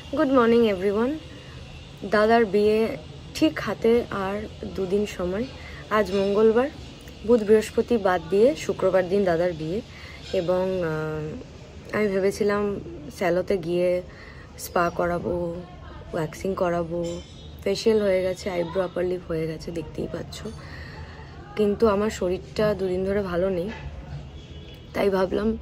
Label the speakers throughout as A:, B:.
A: Good morning everyone. दादार बिये ठीक हाथे और दुदिन समय। आज मंगलवार, बुध बृहस्पति बाद दिए शुक्रवार दिन दादार बिये एबं आमी भेबेछिलाम सैलोते गिये स्पा कराबो, वैक्सिंग कराबो, फेशियल हो गेछे, आईब्रो आपार लिप हो गेछे, देखतेई पाच्छो। किन्तु आमार शरीरटा दुदिन धरे भालो नेই, ताई भाबलाम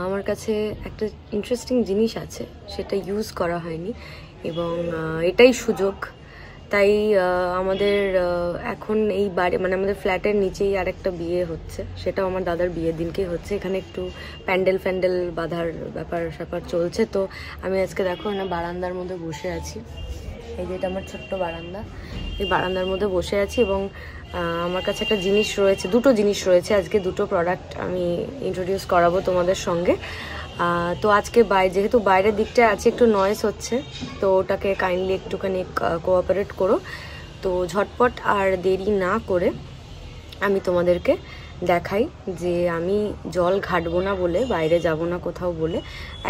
A: আমার কাছে একটা ইন্টারেস্টিং জিনিস আছে, সেটা ইউজ করা হয়নি এবং এটাই সুযোগ। তাই আমাদের এখন এই বাড়ি মানে আমাদের ফ্ল্যাটের নিচেই আরেকটা বিয়ে হচ্ছে, সেটাও আমার দাদার বিয়ের দিনকেই হচ্ছে। এখানে একটু প্যান্ডেল বাঁধার ব্যাপার চলছে। তো আমি আজকে দেখো না বারান্দার মধ্যে বসে আছি। এই যে এটা আমার ছোট্ট বারান্দা, এই বারান্দার মধ্যে বসে আছি এবং আমার কাছে একটা জিনিস রয়েছে, দুটো জিনিস রয়েছে। আজকে দুটো প্রোডাক্ট আমি ইন্ট্রোডিউস করাবো তোমাদের সঙ্গে। তো আজকে যেহেতু বাইরের দিকটা আছে একটু নয়েজ হচ্ছে, তো ওটাকে কাইন্ডলি একটুখানি কোঅপারেট করো। তো ঝটপট আর দেরি না করে আমি তোমাদেরকে দেখাই যে আমি জল ঘাটবো না বলে, বাইরে যাব না কোথাও বলে,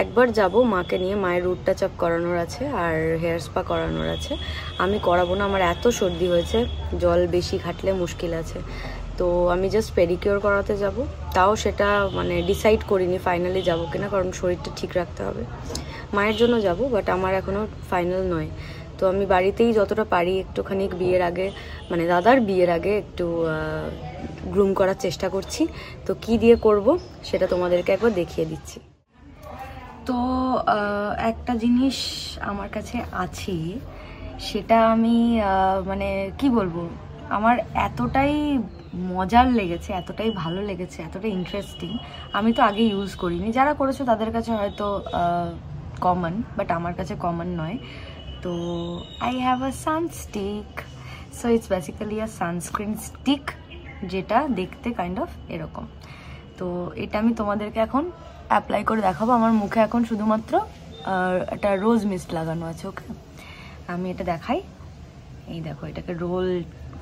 A: একবার যাব মাকে নিয়ে, মায়ের রুট টাচ আপ করানোর আছে আর হেয়ার স্পা করানোর আছে। আমি করাবো না, আমার এত সর্দি হয়েছে, জল বেশি ঘাটলে মুশকিল আছে। তো আমি জাস্ট পেডিকিওর করাতে যাব, তাও সেটা মানে ডিসাইড করিনি ফাইনালি যাবো কিনা, কারণ শরীরটা ঠিক রাখতে হবে। মায়ের জন্য যাব, বাট আমার এখনও ফাইনাল নয়। তো আমি বাড়িতেই যতটা পারি একটুখানি বিয়ের আগে মানে দাদার বিয়ের আগে একটু গ্রুম করার চেষ্টা করছি। তো কি দিয়ে করব সেটা তোমাদেরকে একবার দেখিয়ে দিচ্ছি। তো একটা জিনিস আমার কাছে আছে, সেটা আমি মানে কি বলবো, আমার এতটাই মজার লেগেছে, এতটাই ভালো লেগেছে, এতটাই ইন্টারেস্টিং। আমি তো আগে ইউজ করিনি, যারা করেছো তাদের কাছে হয়তো কমন, বাট আমার কাছে কমন নয়। তো I have a sunstick. So it's basically a sunscreen stick, যেটা দেখতে কাইন্ড অফ এরকম। তো এটা আমি তোমাদেরকে এখন অ্যাপ্লাই করে দেখাবো। আমার মুখে এখন শুধুমাত্র একটা রোজ মিস্ট লাগানো আছে। ওকে, আমি এটা দেখাই। এই দেখো, এটাকে রোল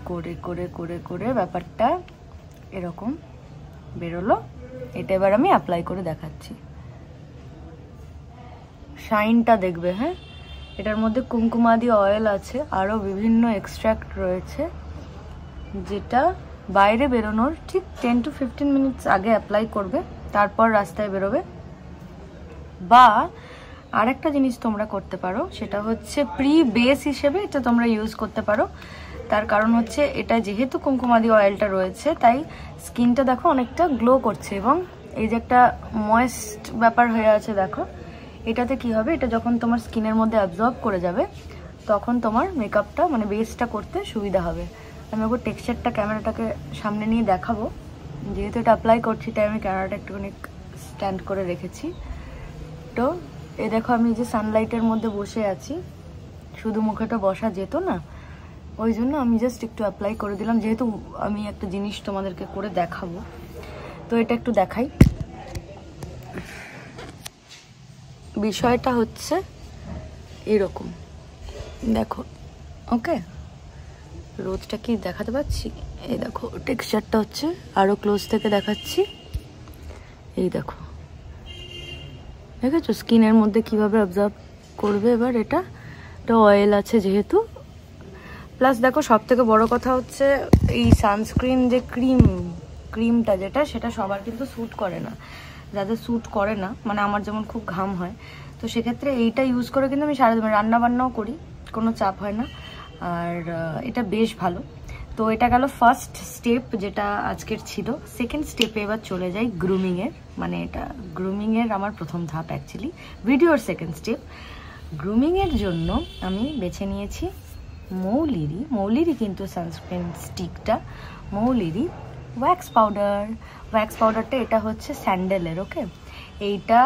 A: করে করে করে করে ব্যাপারটা এরকম বেরোলো। এটা এবার আমি অ্যাপ্লাই করে দেখাচ্ছি। শাইনটা দেখবে। হ্যাঁ, এটার মধ্যে কুমকুমাদি অয়েল আছে, আরও বিভিন্ন এক্সট্র্যাক্ট রয়েছে, যেটা বাইরে বেরোনোর ঠিক 10 to 15 মিনিটস আগে অ্যাপ্লাই করবে, তারপর রাস্তায় বেরোবে। বা আরেকটা জিনিস তোমরা করতে পারো, সেটা হচ্ছে প্রি বেস হিসেবে এটা তোমরা ইউজ করতে পারো। তার কারণ হচ্ছে এটা যেহেতু কুমকুমাদি অয়েলটা রয়েছে, তাই স্কিনটা দেখো অনেকটা গ্লো করছে এবং এই যে একটা ময়েস্ট ব্যাপার হয়ে আছে দেখো, এটাতে কি হবে, এটা যখন তোমার স্কিনের মধ্যে অ্যাবজর্ব করে যাবে তখন তোমার মেকআপটা মানে বেসটা করতে সুবিধা হবে। আমি ওপর টেক্সচারটা ক্যামেরাটাকে সামনে নিয়ে দেখাবো, যেহেতু এটা অ্যাপ্লাই করছি তাই আমি ক্যামেরাটা একটুখানি স্ট্যান্ড করে রেখেছি। তো এই দেখো, আমি যে সানলাইটের মধ্যে বসে আছি, শুধু মুখেটা বসা যেত না, ওই জন্য আমি জাস্ট একটু অ্যাপ্লাই করে দিলাম, যেহেতু আমি একটা জিনিস তোমাদেরকে করে দেখাবো। তো এটা একটু দেখাই। বিষয়টা হচ্ছে এরকম দেখো। ওকে, রোদটা কি দেখাতে পাচ্ছি? এই দেখো, টেক্সচারটা হচ্ছে আরো ক্লোজ থেকে দেখাচ্ছি। এই দেখো, দেখেছো স্কিনের মধ্যে কিভাবে অবজার্ভ করবে। এবার এটা অয়েল আছে যেহেতু, প্লাস দেখো সব থেকে বড় কথা হচ্ছে এই সানস্ক্রিন যে ক্রিমটা যেটা, সেটা সবার কিন্তু স্যুট করে না। যাদের স্যুট করে না, মানে আমার যেমন খুব ঘাম হয়, তো সেক্ষেত্রে এইটা ইউজ করে কিন্তু আমি সারাদিন রান্না বান্নাও করি, কোনো চাপ হয় না। আর এটা বেশ ভালো। তো এটা গেল ফার্স্ট স্টেপ, যেটা আজকের ছিল। সেকেন্ড স্টেপে এবার চলে যাই গ্রুমিংয়ের, মানে এটা গ্রুমিংয়ের আমার প্রথম ধাপ অ্যাকচুয়ালি, ভিডিওর সেকেন্ড স্টেপ। গ্রুমিংয়ের জন্য আমি বেছে নিয়েছি মৌলিরই কিন্তু সানস্ক্রিন স্টিকটা, মৌলিরই ওয়্যাক্স পাউডারটা এটা হচ্ছে স্যান্ডেলের। ওকে, এইটা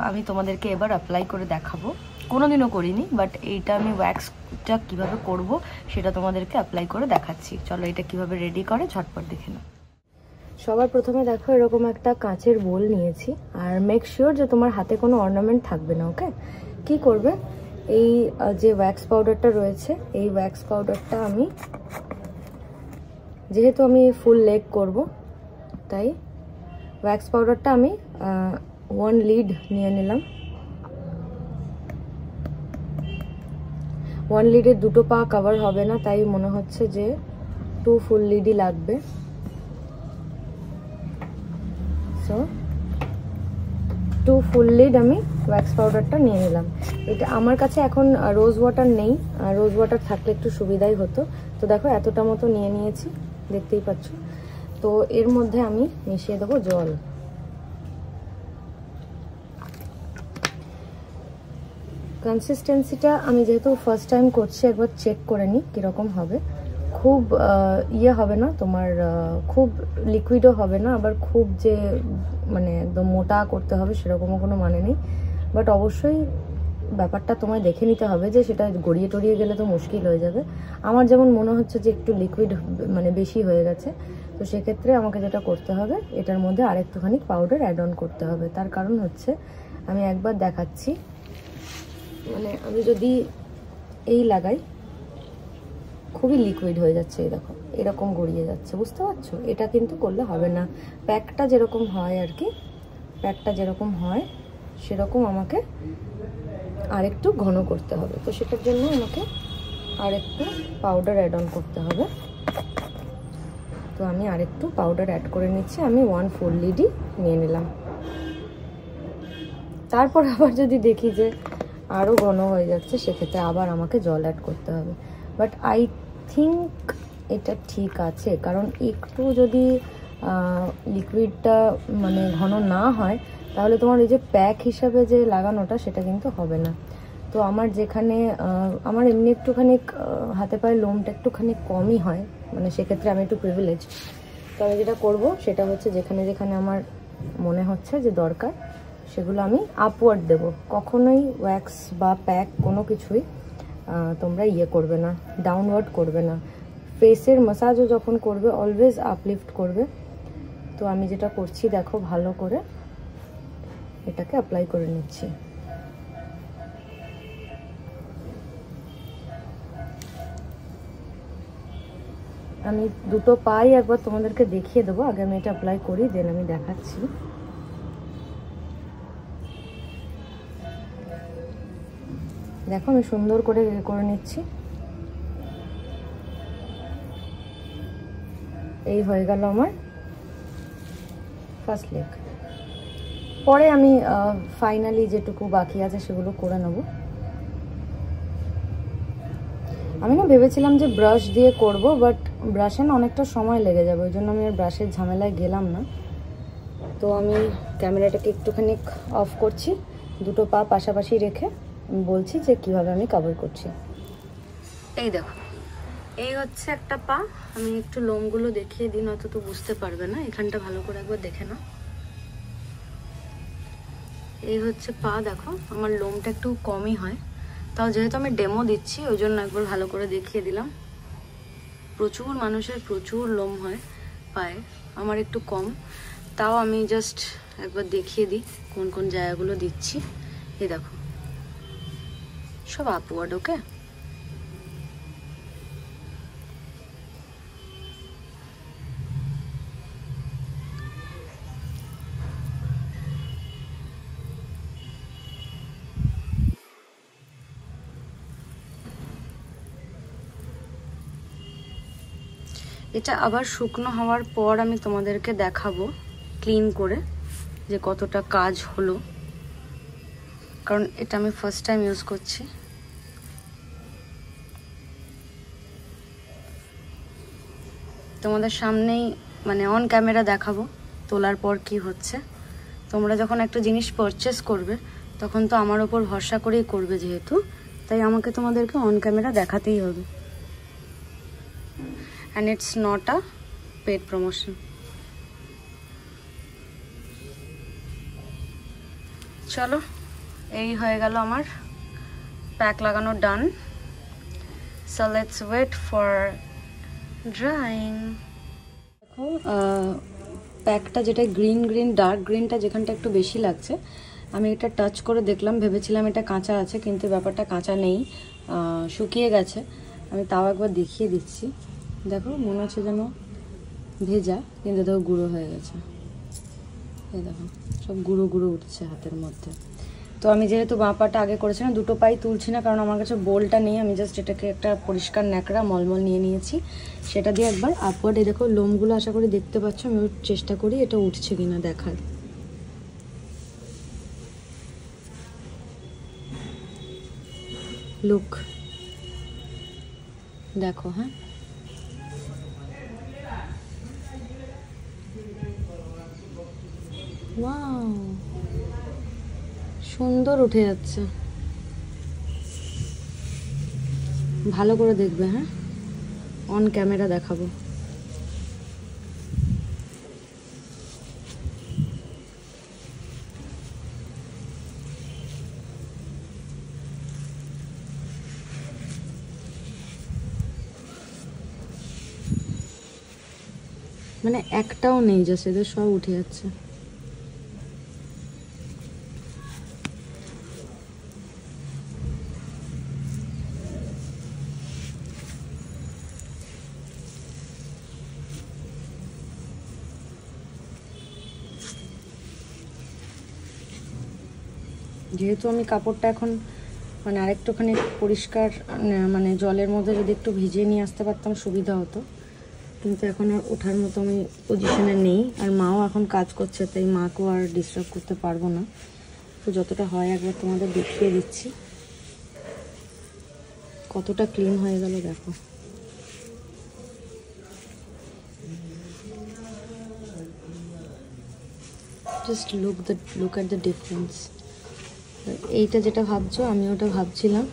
A: আমি তোমাদেরকে এবার অ্যাপ্লাই করে দেখাবো। কোনোদিনও করিনি, বাট এইটা আমি ওয়্যাক্সটা কিভাবে করব সেটা তোমাদেরকে অ্যাপ্লাই করে দেখাচ্ছি। চলো এটা কিভাবে রেডি করে ঝটপট দেখে নাও। সবার প্রথমে দেখো এরকম একটা কাঁচের বোল নিয়েছি, আর মেক শিওর যে তোমার হাতে কোনো অর্নামেন্ট থাকবে না। ওকে, কি করবে, এই যে ওয়্যাক্স পাউডারটা রয়েছে, এই ওয়্যাক্স পাউডারটা আমি যেহেতু আমি ফুল লেগ করব, তাই ওয়্যাক্স পাউডারটা আমি 1 লিড নিয়ে নিলাম। 1 লিডের 2টো পা কভার হবে না, তাই মনে হচ্ছে যে 2 ফুল লিডই লাগবে। সো 2 ফুল লিড আমি ওয়্যাক্স পাউডারটা নিয়ে নিলাম। এটা আমার কাছে এখন রোজ ওয়াটার নেই, রোজ ওয়াটার থাকলে একটু সুবিধাই হতো। তো দেখো এতটা মতো নিয়ে নিয়েছি, দেখতেই পাচ্ছ। তো এর মধ্যে আমি মিশিয়ে দেবো জল। কনসিস্টেন্সিটা আমি যেহেতু ফার্স্ট টাইম করছি, একবার চেক করে নিই কীরকম হবে। খুব ইয়ে হবে না তোমার, খুব লিকুইডও হবে না, আবার খুব যে মানে একদম মোটা করতে হবে সেরকমও কোনো মানে নেই। বাট অবশ্যই ব্যাপারটা তোমায় দেখে নিতে হবে যে সেটা গড়িয়ে টড়িয়ে গেলে তো মুশকিল হয়ে যাবে। আমার যেমন মনে হচ্ছে যে একটু লিকুইড মানে বেশি হয়ে গেছে, তো সেক্ষেত্রে আমাকে যেটা করতে হবে এটার মধ্যে আরেকটুখানি পাউডার অ্যাড অন করতে হবে। তার কারণ হচ্ছে আমি একবার দেখাচ্ছি, মানে আমি যদি এই লাগাই খুবই লিকুইড হয়ে যাচ্ছে, এই দেখো এরকম গড়িয়ে যাচ্ছে, বুঝতে পারছো? এটা কিন্তু করলে হবে না। প্যাকটা যেরকম হয় আর কি, প্যাকটা যেরকম হয় সেরকম আমাকে আরেকটু ঘন করতে হবে। তো সেটার জন্য আমাকে আরেকটু পাউডার অ্যাড অন করতে হবে। তো আমি আরেকটু পাউডার অ্যাড করে নিচ্ছি। আমি 1 ফুল লিডই নিয়ে নিলাম। তারপর আবার যদি দেখি যে আরও ঘন হয়ে যাচ্ছে, সেক্ষেত্রে আবার আমাকে জল অ্যাড করতে হবে। বাট আই থিঙ্ক এটা ঠিক আছে, কারণ একটু যদি লিকুইডটা মানে ঘন না হয় তাহলে তোমার এই যে প্যাক হিসাবে যে লাগানোটা সেটা কিন্তু হবে না। তো আমার যেখানে আমার এমনি একটুখানি হাতে পায়ে লোমটা একটুখানি কমই হয়, মানে সেক্ষেত্রে আমি একটু প্রিভিলেজ। তো আমি যেটা করবো সেটা হচ্ছে যেখানে যেখানে আমার মনে হচ্ছে যে দরকার সেগুলো আমি আপওয়ার্ড দেব। কখনোই ওয়্যাক্স বা প্যাক কোনো কিছুই তোমরা ইয়ে করবে না, ডাউনওয়ার্ড করবে না। ফেসের ম্যাসাজও যখন করবে অলওয়েজ আপলিফট করবে। তো আমি যেটা করছি দেখো, ভালো করে এটাকে অ্যাপ্লাই করে নিচ্ছি। আমি 2টো পাই একবার তোমাদেরকে দেখিয়ে দেবো, আগে আমি এটা অ্যাপ্লাই করি, দেন আমি দেখাচ্ছি। দেখো আমি সুন্দর করে করে নিচ্ছি। এই হয়ে গেল আমার ফার্স্ট লেগ। পরে আমি ফাইনালি যেটুকু বাকি আছে সেগুলো করে নেব। আমি না ভেবেছিলাম যে ব্রাশ দিয়ে করব, বাট ব্রাশে না অনেকটা সময় লেগে যাবে, ওই জন্য আমি আর ব্রাশের ঝামেলায় গেলাম না। তো আমি ক্যামেরাটাকে একটুখানি অফ করছি, 2টো পা পাশাপাশি রেখে বলছি যে কিভাবে আমি কভার করছি। এই দেখো, এই হচ্ছে একটা পা। আমি একটু লোমগুলো দেখিয়ে দিই, নয়তো তো বুঝতে পারবে না। এখানটা ভালো করে একবার দেখে নাও। এই হচ্ছে পা, দেখো আমার লোমটা একটু কমই হয়, তাও যেহেতু আমি ডেমো দিচ্ছি ওই জন্য একবার ভালো করে দেখিয়ে দিলাম। প্রচুর মানুষের প্রচুর লোম হয় পায়ে, আমার একটু কম, তাও আমি জাস্ট একবার দেখিয়ে দিই কোন কোন জায়গাগুলো দিচ্ছি। এই দেখো সব আপওয়ার্ড। ওকে, এটা আবার শুকনো হওয়ার পর আমি তোমাদেরকে দেখাবো ক্লিন করে যে কতটা কাজ হলো, কারণ এটা আমি ফার্স্ট টাইম ইউজ করছি। তোমাদের সামনেই মানে অন ক্যামেরা দেখাবো তোলার পর কি হচ্ছে। তোমরা যখন একটা জিনিস পারচেস করবে তখন তো আমার ওপর ভরসা করেই করবে যেহেতু, তাই আমাকে তোমাদেরকে অন ক্যামেরা দেখাতেই হবে। And it's not a paid promotion. চলো, এই হয়ে গেল আমার প্যাক লাগানো ডান। So let's wait for drying. দেখো প্যাকটা যেটা গ্রিন গ্রিন ডার্ক গ্রিনটা যেখানটা একটু বেশি লাগছে, আমি এটা টাচ করে দেখলাম, ভেবেছিলাম এটা কাঁচা আছে, কিন্তু ব্যাপারটা কাঁচা নেই, শুকিয়ে গেছে। আমি তাও একবার দেখিয়ে দিচ্ছি। দেখো মনে হচ্ছে যেন ভেজা, কিন্তু দেখো গুঁড়ো হয়ে গেছে। এই দেখো সব গুঁড়ো গুঁড়ো উঠছে হাতের মধ্যে। তো আমি যেহেতু বাঁ পাটা আগে করেছি না, দুটো পাই তুলছি না কারণ আমার কাছে বোলটা নেই। আমি জাস্ট এটাকে একটা পরিষ্কার ন্যাকড়া মলমল নিয়ে নিয়েছি, সেটা দিয়ে একবার আপওয়ার্ড, এই দেখো লোমগুলো আশা করি দেখতে পাচ্ছ, আমি চেষ্টা করি এটা উঠছে কিনা দেখার। লুক, দেখো, হ্যাঁ ওয়াও, সুন্দর উঠে যাচ্ছে। ভালো করে দেখবে, হ্যাঁ অন ক্যামেরা দেখাবো। মানে একটাও নেই, জাস্ট এদের সব উঠে যাচ্ছে। যেহেতু আমি কাপড়টা এখন মানে আরেকটুখানি পরিষ্কার মানে জলের মধ্যে যদি একটু ভিজিয়ে নিয়ে আসতে পারতাম সুবিধা হতো, কিন্তু এখন আর ওঠার মতো আমি পজিশনে নেই। আর মাও এখন কাজ করছে, তাই মাকেও আর ডিস্টার্ব করতে পারবো না। তো যতটা হয় একবার তোমাদের দেখিয়ে দিচ্ছি। কতটা ক্লিন হয়ে গেল দেখো। Just look at the difference. এইটা যেটা ভাবছো, আমি ওটা ভাবছিলাম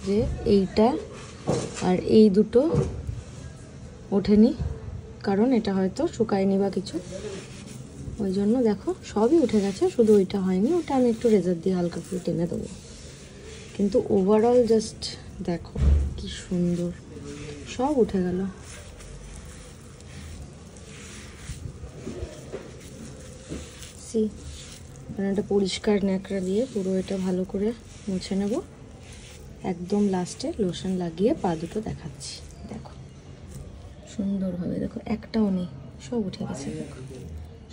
A: যে এইটা আর এই দুটো ওঠেনি, কারণ এটা হয়তো শুকায়নি বা কিছু, ওই জন্য দেখো সবই উঠে গেছে, শুধু ওইটা হয়নি। ওটা আমি একটু রেজার দিয়ে হালকা করে টেনে দেবো, কিন্তু ওভারঅল জাস্ট দেখো কি সুন্দর, সব উঠে গেল। সি, একটা পরিষ্কার ন্যাকড়া দিয়ে পুরো এটা ভালো করে মুছে নেব। একদম লাস্টে লোশন লাগিয়ে পা দুটো দেখাচ্ছি, দেখো সুন্দরভাবে, দেখো একটাও নেই, সব উঠে গেছে, দেখো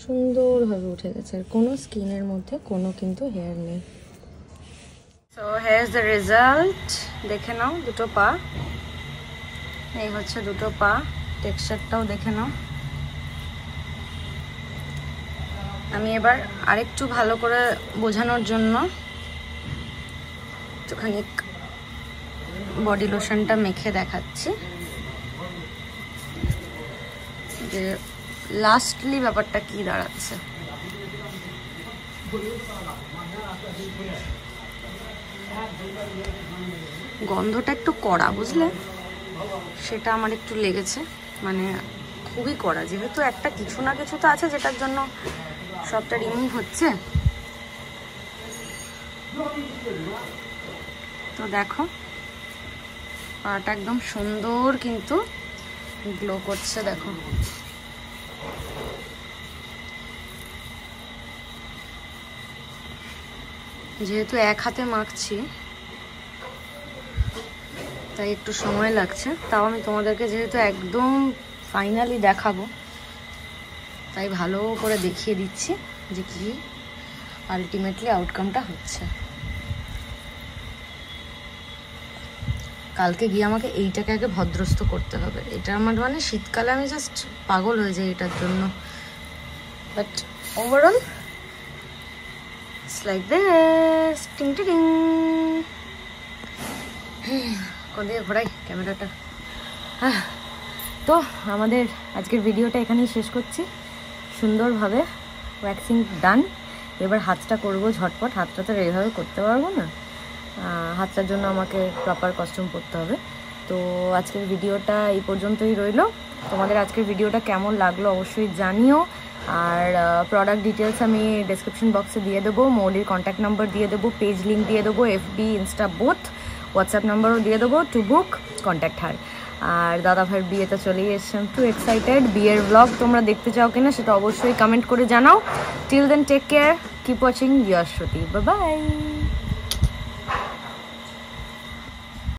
A: সুন্দরভাবে উঠে গেছে। আর কোনো স্কিনের মধ্যে কোনো কিন্তু হেয়ার নেই। So here is the result, দেখে নাও দুটো পা, এই হচ্ছে দুটো পা। টেক্সচারটাও দেখে নাও। আমি এবার আরেকটু ভালো করে বোঝানোর জন্য একটুখানি বডি লোশনটা মেখে দেখাচ্ছি যে লাস্টলি ব্যাপারটা কি দাঁড়াচ্ছে। গন্ধটা একটু কড়া, বুঝলে, সেটা আমার একটু লেগেছে, মানে খুবই কড়া। যেহেতু একটা কিছু না কিছু তো আছে যেটার জন্য সবটা রিমুভ হচ্ছে। তো দেখো পাটা একদম সুন্দর কিন্তু গ্লো করছে, দেখো। যেহেতু এক হাতে মাখছি তাই একটু সময় লাগছে, তাও আমি তোমাদেরকে যেহেতু একদম ফাইনালি দেখাবো তাই ভালো করে দেখিয়ে দিচ্ছি যে কি আলটিমেটলি আউটকামটা হচ্ছে। কালকে গিয়ে আমাকে এইটাকে আগে ভদ্রস্থ করতে হবে। এটা আমার মানে শীতকালে আমি জাস্ট পাগল হয়ে যাই এটার জন্য, but overall it's like this. টিং টিং, কোন দিকে ঘোরাই ক্যামেরাটা। তো আমাদের আজকের ভিডিওটা এখানেই শেষ করছি। সুন্দরভাবে ওয়্যাক্সিং ডান। এবার হাতটা করব ঝটপট। হাতটা তো এইভাবে করতে পারবো না, হাতটার জন্য আমাকে প্রপার কস্টিউম পরতে হবে। তো আজকের ভিডিওটা এই পর্যন্তই রইল। তোমাদের আজকের ভিডিওটা কেমন লাগলো অবশ্যই জানিও। আর প্রোডাক্ট ডিটেলস আমি ডেসক্রিপশন বক্সে দিয়ে দেবো, মৌলির কন্ট্যাক্ট নাম্বার দিয়ে দেবো, পেজ লিঙ্ক দিয়ে দেবো, FB ইনস্টা বোথ, হোয়াটসঅ্যাপ নাম্বারও দিয়ে দেবো টু বুক কন্ট্যাক্ট হার। আর দাদা ভাইয়ের বিয়েতে চলেই এসছেন, টু এক্সাইটেড। বিয়ের ব্লগ তোমরা দেখতে চাও কিনা সেটা অবশ্যই কমেন্ট করে জানাও। Till then take care, keep watching Yashshruti, bye by.